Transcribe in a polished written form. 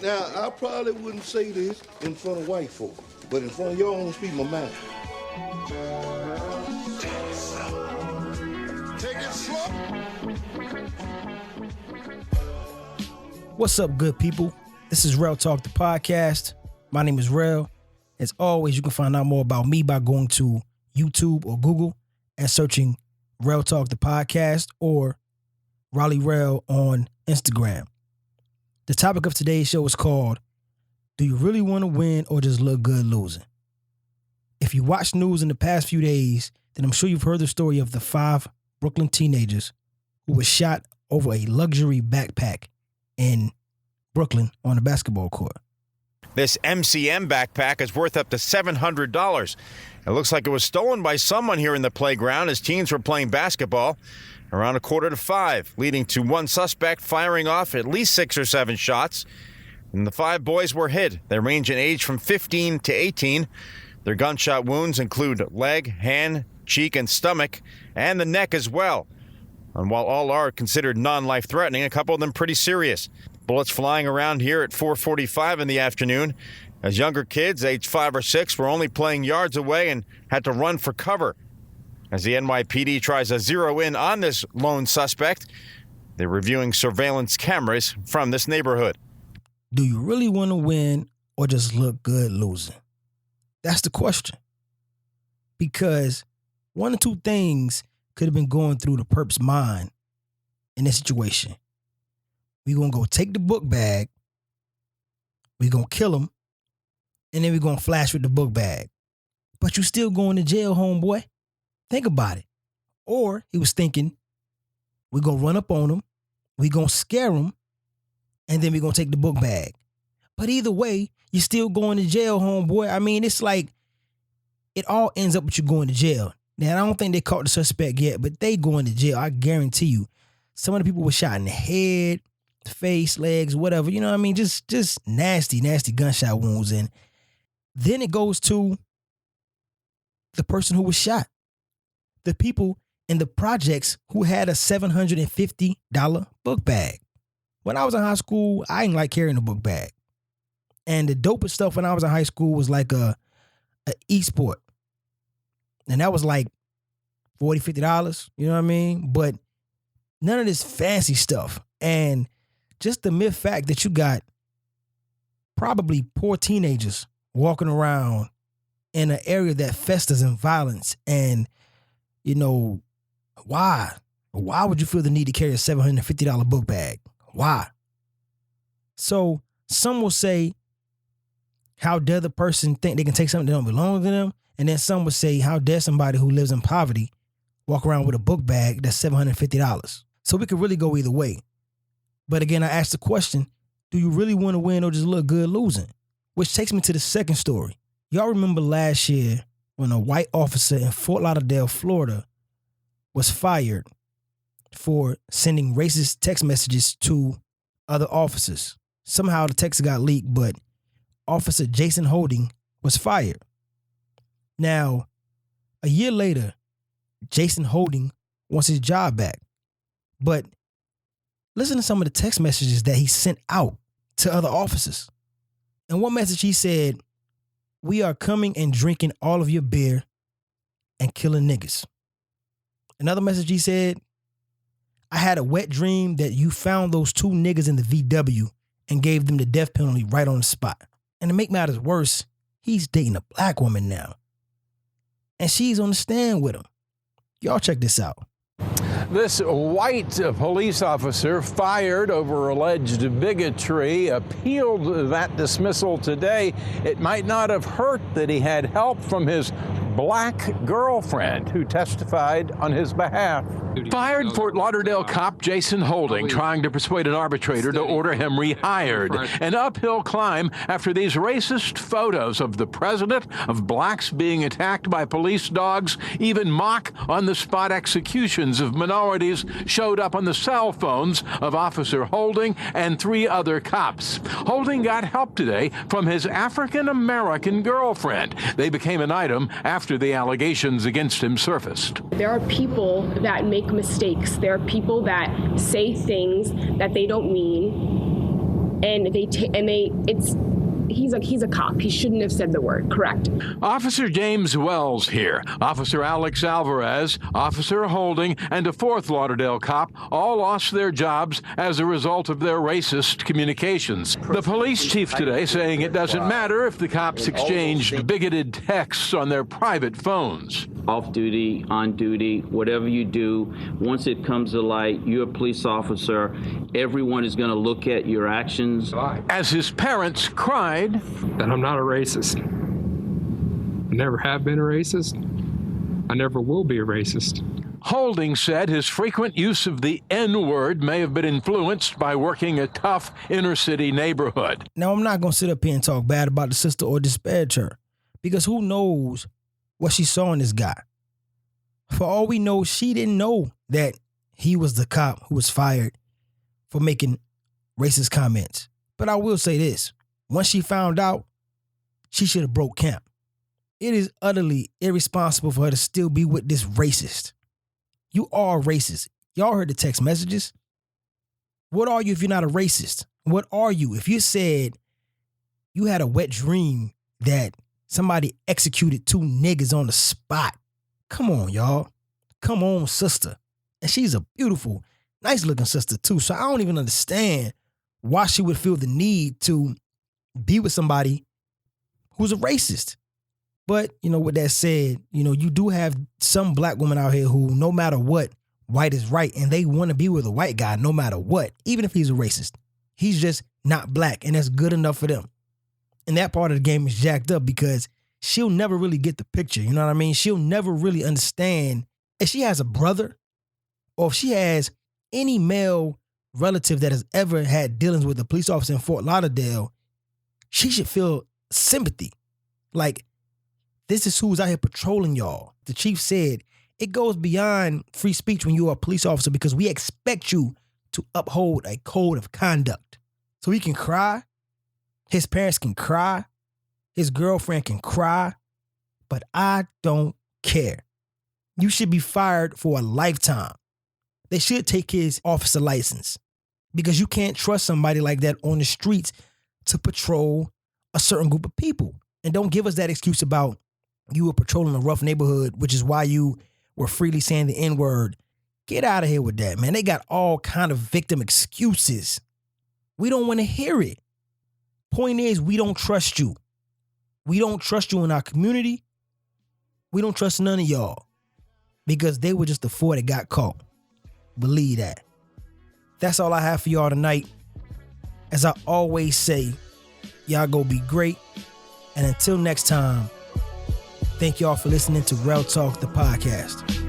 Now, I probably wouldn't say this in front of white folk, but in front of y'all, I'm gonna speak my mind. Take it slow. What's up, good people? This is Rell Talk, the podcast. My name is Rell. As always, you can find out more about me by going to YouTube or Google and searching Rell Talk, the podcast, or raleighrell on Instagram. The topic of today's show is called, Do You Really Want to Win or Just Look Good Losing? If you watched news in the past few days, then I'm sure you've heard the story of the 5 Brooklyn teenagers who were shot over a luxury backpack in Brooklyn on a basketball court. This MCM backpack is worth up to $700. It looks like it was stolen by someone here in the playground as teens were playing basketball around 4:45, leading to one suspect firing off at least 6 or 7 shots. And the 5 boys were hit. They range in age from 15 to 18. Their gunshot wounds include leg, hand, cheek, and stomach, and the neck as well. And while all are considered non-life-threatening, a couple of them pretty serious. Bullets flying around here at 4:45 in the afternoon as younger kids, age 5 or 6, were only playing yards away and had to run for cover. As the NYPD tries to zero in on this lone suspect, they're reviewing surveillance cameras from this neighborhood. Do you really want to win or just look good losing? That's the question. Because one or two things could have been going through the perp's mind in this situation. We're going to go take the book bag, we're going to kill him, and then we're going to flash with the book bag. But you still going to jail, homeboy. Think about it. Or he was thinking, we're going to run up on him, we're going to scare him, and then we're going to take the book bag. But either way, you're still going to jail, homeboy. I mean, it's like it all ends up with you going to jail. Now, I don't think they caught the suspect yet, but they going to jail. I guarantee you. Some of the people were shot in the head, face, legs, whatever. You know what I mean? Just nasty, nasty gunshot wounds. And then it goes to the person who was shot. The people in the projects who had a $750 book bag. When I was in high school, I didn't like carrying a book bag. And the dopest stuff when I was in high school was like a e-sport. And that was like $40, $50, you know what I mean? But none of this fancy stuff. And just the mere fact that you got probably poor teenagers walking around in an area that festers in violence. And, you know, why? Why would you feel the need to carry a $750 book bag? Why? So some will say, how dare the person think they can take something that don't belong to them? And then some would say, how dare somebody who lives in poverty walk around with a book bag that's $750? So we could really go either way. But again, I asked the question, do you really want to win or just look good losing? Which takes me to the second story. Y'all remember last year when a white officer in Fort Lauderdale, Florida was fired for sending racist text messages to other officers. Somehow the text got leaked, but Officer Jason Holding was fired. Now, a year later, Jason Holding wants his job back. But listen to some of the text messages that he sent out to other officers. In one message, he said, "We are coming and drinking all of your beer and killing niggas." Another message, he said, "I had a wet dream that you found those 2 niggas in the VW and gave them the death penalty right on the spot." And to make matters worse, he's dating a black woman now. And she's on the stand with him. Y'all check this out. This white police officer fired over alleged bigotry appealed that dismissal today. It might not have hurt that he had help from his black girlfriend who testified on his behalf. Fired Fort Lauderdale cop Jason Holding trying to persuade an arbitrator to order him rehired. An uphill climb after these racist photos of the president, of blacks being attacked by police dogs, even mock on-the-spot executions of minorities showed up on the cell phones of Officer Holding and 3 other cops. Holding got help today from his African-American girlfriend. They became an item after the allegations against him surfaced. There are people that make mistakes. There are people that say things that they don't mean. he's a cop. He shouldn't have said the word. Correct. Officer James Wells here, Officer Alex Alvarez, Officer Holding, and a fourth Lauderdale cop all lost their jobs as a result of their racist communications. The police chief today saying it doesn't matter if the cops exchanged bigoted texts on their private phones. Off duty, on duty, whatever you do, once it comes to light, you're a police officer, everyone is going to look at your actions. As his parents cried, that I'm not a racist. I never have been a racist. I never will be a racist. Holding said his frequent use of the N-word may have been influenced by working a tough inner-city neighborhood. Now, I'm not going to sit up here and talk bad about the sister or disparage her, because who knows what she saw in this guy. For all we know, she didn't know that he was the cop who was fired for making racist comments. But I will say this. Once she found out, she should have broke camp. It is utterly irresponsible for her to still be with this racist. You are racist. Y'all heard the text messages. What are you if you're not a racist? What are you if you said you had a wet dream that somebody executed 2 niggas on the spot? Come on, y'all. Come on, sister. And she's a beautiful, nice looking sister too. So I don't even understand why she would feel the need to be with somebody who's a racist. But, with that said, you do have some black women out here who, no matter what, white is right, and they want to be with a white guy no matter what, even if he's a racist. He's just not black, and that's good enough for them. And that part of the game is jacked up because she'll never really get the picture, you know what I mean? She'll never really understand if she has a brother or if she has any male relative that has ever had dealings with a police officer in Fort Lauderdale, she should feel sympathy. Like, this is who's out here patrolling y'all. The chief said, it goes beyond free speech when you are a police officer because we expect you to uphold a code of conduct. So he can cry, his parents can cry, his girlfriend can cry, but I don't care. You should be fired for a lifetime. They should take his officer license because you can't trust somebody like that on the streets to patrol a certain group of people. And don't give us that excuse about you were patrolling a rough neighborhood, which is why you were freely saying the N-word. Get out of here with that, man. They got all kind of victim excuses. We don't want to hear it. Point is, we don't trust you. We don't trust you in our community. We don't trust none of y'all because they were just the 4 that got caught. Believe that. That's all I have for y'all tonight. As I always say, y'all go be great. And until next time, thank y'all for listening to Rell Talk, the podcast.